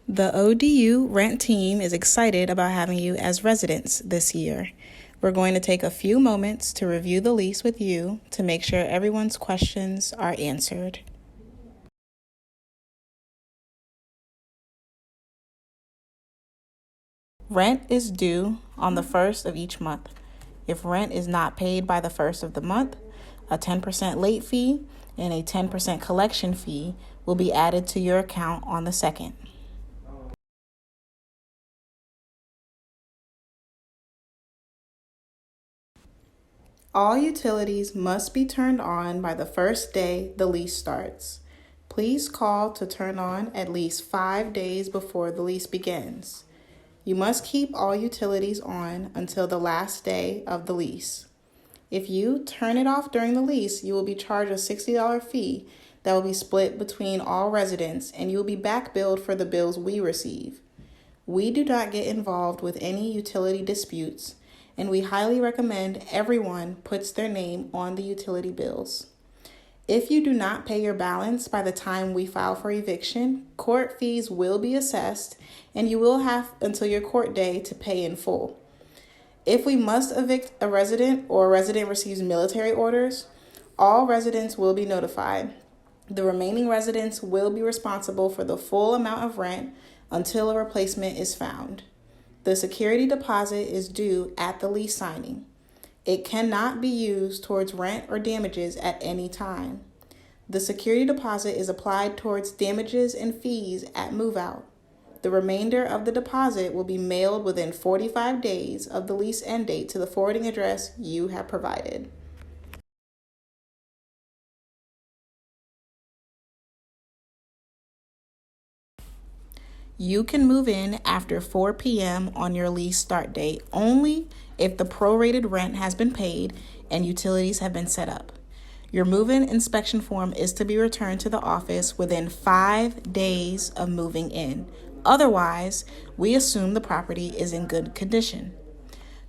The ODUrent team is excited about having you as residents this year. We're going to take a few moments to review the lease with you to make sure everyone's questions are answered. Rent is due on the first of each month. If rent is not paid by the first of the month, a 10% late fee and a 10% collection fee will be added to your account on the second. All utilities must be turned on by the first day the lease starts. Please call to turn on at least 5 days before the lease begins. You must keep all utilities on until the last day of the lease. If you turn it off during the lease, you will be charged a $60 fee that will be split between all residents, and you will be back billed for the bills we receive. We do not get involved with any utility disputes, and we highly recommend everyone puts their name on the utility bills. If you do not pay your balance by the time we file for eviction, court fees will be assessed, and you will have until your court day to pay in full. If we must evict a resident or a resident receives military orders, all residents will be notified. The remaining residents will be responsible for the full amount of rent until a replacement is found. The security deposit is due at the lease signing. It cannot be used towards rent or damages at any time. The security deposit is applied towards damages and fees at move-out. The remainder of the deposit will be mailed within 45 days of the lease end date to the forwarding address you have provided. You can move in after 4 p.m. on your lease start date only if the prorated rent has been paid and utilities have been set up. Your move-in inspection form is to be returned to the office within 5 days of moving in. Otherwise, we assume the property is in good condition.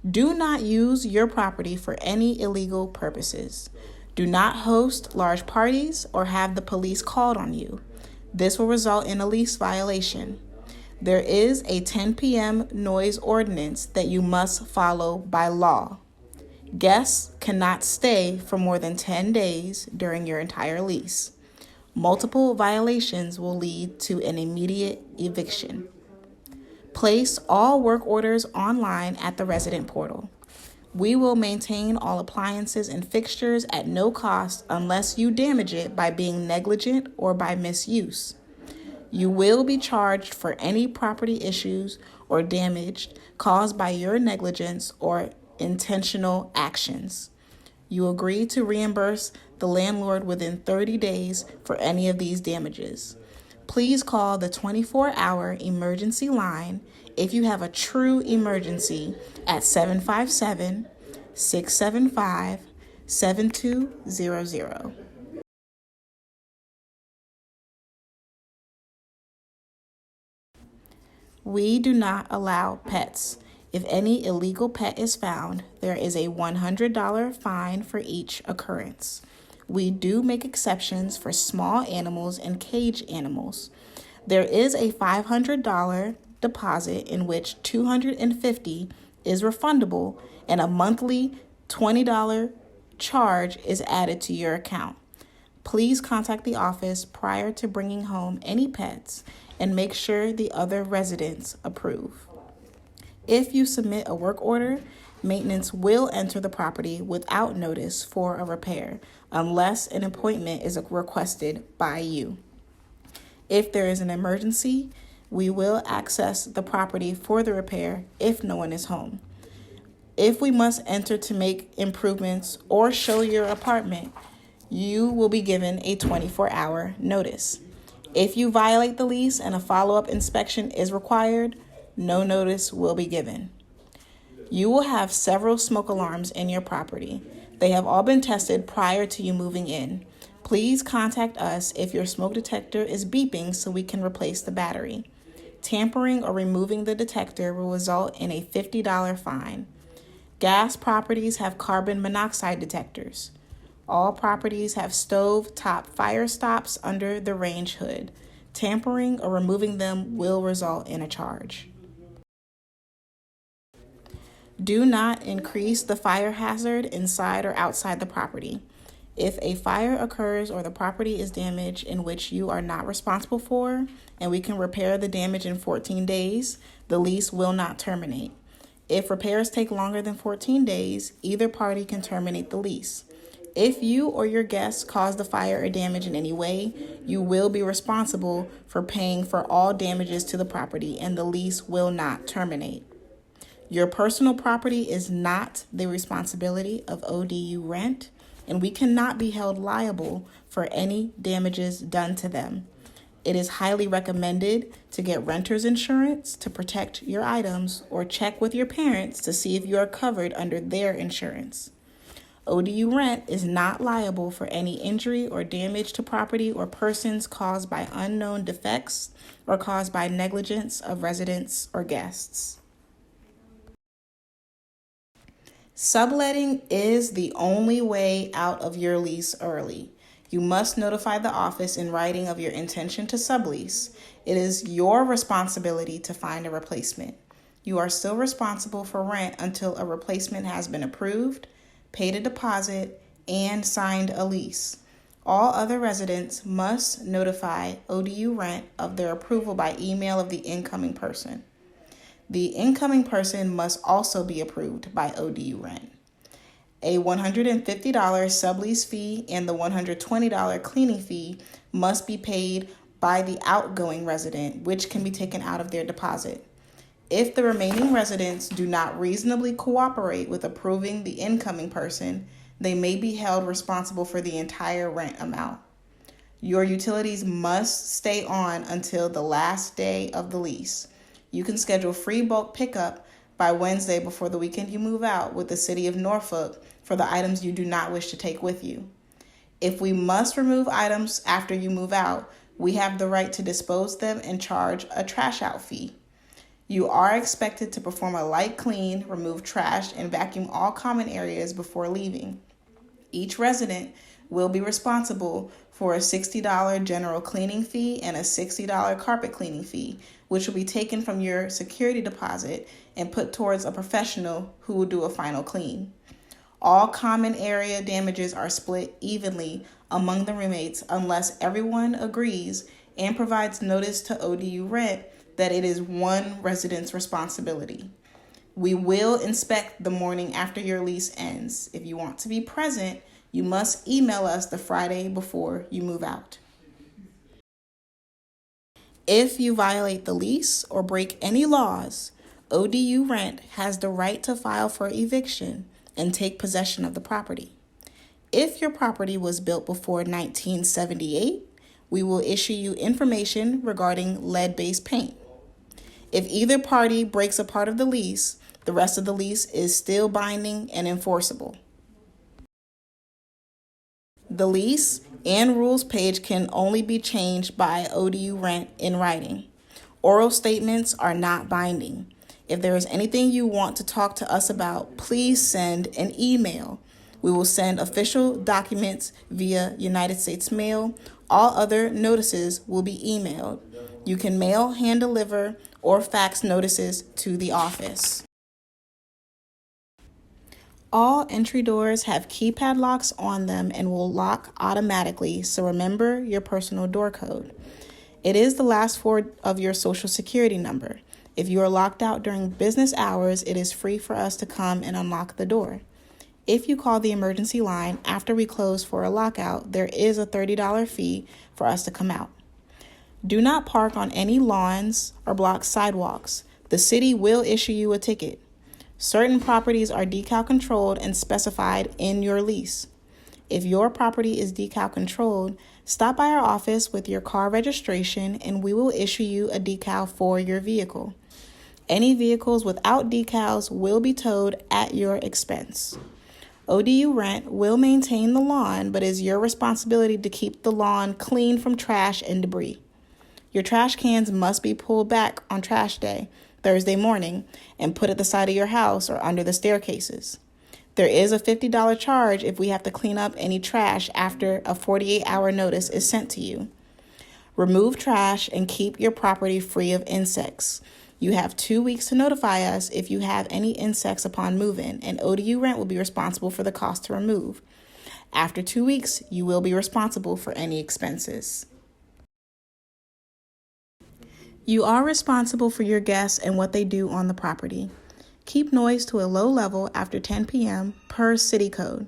Do not use your property for any illegal purposes. Do not host large parties or have the police called on you. This will result in a lease violation. There is a 10 p.m. noise ordinance that you must follow by law. Guests cannot stay for more than 10 days during your entire lease. Multiple violations will lead to an immediate eviction. Place all work orders online at the resident portal. We will maintain all appliances and fixtures at no cost unless you damage it by being negligent or by misuse. You will be charged for any property issues or damage caused by your negligence or intentional actions. You agree to reimburse the landlord within 30 days for any of these damages. Please call the 24-hour emergency line if you have a true emergency at 757-675-7200. We do not allow pets. If any illegal pet is found, there is a $100 fine for each occurrence. We do make exceptions for small animals and cage animals. There is a $500 deposit in which $250 is refundable and a monthly $20 charge is added to your account. Please contact the office prior to bringing home any pets and make sure the other residents approve. If you submit a work order, maintenance will enter the property without notice for a repair unless an appointment is requested by you. If there is an emergency, we will access the property for the repair if no one is home. If we must enter to make improvements or show your apartment, you will be given a 24-hour notice. If you violate the lease and a follow-up inspection is required, no notice will be given. You will have several smoke alarms in your property. They have all been tested prior to you moving in. Please contact us if your smoke detector is beeping so we can replace the battery. Tampering or removing the detector will result in a $50 fine. Gas properties have carbon monoxide detectors. All properties have stove top fire stops under the range hood. Tampering or removing them will result in a charge. Do not increase the fire hazard inside or outside the property. If a fire occurs or the property is damaged in which you are not responsible for, and we can repair the damage in 14 days, the lease will not terminate. If repairs take longer than 14 days, either party can terminate the lease. If you or your guests cause the fire or damage in any way, you will be responsible for paying for all damages to the property, and the lease will not terminate. Your personal property is not the responsibility of ODUrent, and we cannot be held liable for any damages done to them. It is highly recommended to get renter's insurance to protect your items, or check with your parents to see if you are covered under their insurance. ODUrent is not liable for any injury or damage to property or persons caused by unknown defects or caused by negligence of residents or guests. Subletting is the only way out of your lease early. You must notify the office in writing of your intention to sublease. It is your responsibility to find a replacement. You are still responsible for rent until a replacement has been approved, paid a deposit, and signed a lease. All other residents must notify ODUrent of their approval by email of the incoming person. The incoming person must also be approved by ODUrent. A $150 sublease fee and the $120 cleaning fee must be paid by the outgoing resident, which can be taken out of their deposit. If the remaining residents do not reasonably cooperate with approving the incoming person, they may be held responsible for the entire rent amount. Your utilities must stay on until the last day of the lease. You can schedule free bulk pickup by Wednesday before the weekend you move out with the City of Norfolk for the items you do not wish to take with you. If we must remove items after you move out, we have the right to dispose them and charge a trash out fee. You are expected to perform a light clean, remove trash, and vacuum all common areas before leaving. Each resident will be responsible for a $60 general cleaning fee and a $60 carpet cleaning fee, which will be taken from your security deposit and put towards a professional who will do a final clean. All common area damages are split evenly among the roommates unless everyone agrees and provides notice to ODUrent that it is one resident's responsibility. We will inspect the morning after your lease ends. If you want to be present, you must email us the Friday before you move out. If you violate the lease or break any laws, ODUrent has the right to file for eviction and take possession of the property. If your property was built before 1978, we will issue you information regarding lead-based paint. If either party breaks a part of the lease, the rest of the lease is still binding and enforceable. The lease and rules page can only be changed by ODUrent in writing. Oral statements are not binding. If there is anything you want to talk to us about, please send an email. We will send official documents via United States mail. All other notices will be emailed. You can mail, hand deliver, or fax notices to the office. All entry doors have keypad locks on them and will lock automatically, so remember your personal door code. It is the last four of your social security number. If you are locked out during business hours, it is free for us to come and unlock the door. If you call the emergency line after we close for a lockout, there is a $30 fee for us to come out. Do not park on any lawns or block sidewalks. The city will issue you a ticket. Certain properties are decal controlled and specified in your lease. If your property is decal controlled, stop by our office with your car registration and we will issue you a decal for your vehicle. Any vehicles without decals will be towed at your expense. ODUrent will maintain the lawn, but it is your responsibility to keep the lawn clean from trash and debris. Your trash cans must be pulled back on trash day, Thursday morning, and put at the side of your house or under the staircases. There is a $50 charge if we have to clean up any trash after a 48-hour notice is sent to you. Remove trash and keep your property free of insects. You have 2 weeks to notify us if you have any insects upon move-in, and ODUrent will be responsible for the cost to remove. After 2 weeks, you will be responsible for any expenses. You are responsible for your guests and what they do on the property. Keep noise to a low level after 10 p.m. per city code.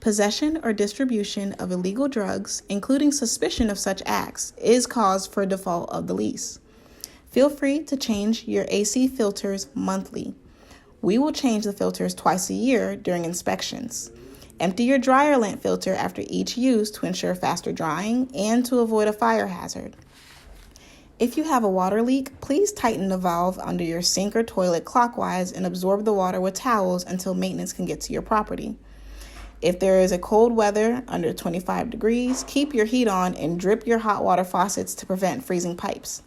Possession or distribution of illegal drugs, including suspicion of such acts, is cause for default of the lease. Feel free to change your AC filters monthly. We will change the filters twice a year during inspections. Empty your dryer lint filter after each use to ensure faster drying and to avoid a fire hazard. If you have a water leak, please tighten the valve under your sink or toilet clockwise and absorb the water with towels until maintenance can get to your property. If there is a cold weather under 25 degrees, keep your heat on and drip your hot water faucets to prevent freezing pipes.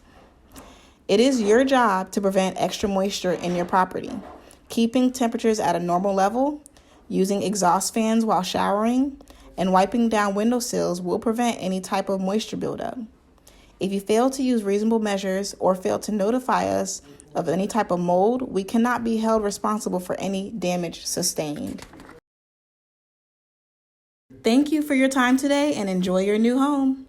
It is your job to prevent extra moisture in your property. Keeping temperatures at a normal level, using exhaust fans while showering, and wiping down windowsills will prevent any type of moisture buildup. If you fail to use reasonable measures or fail to notify us of any type of mold, we cannot be held responsible for any damage sustained. Thank you for your time today and enjoy your new home.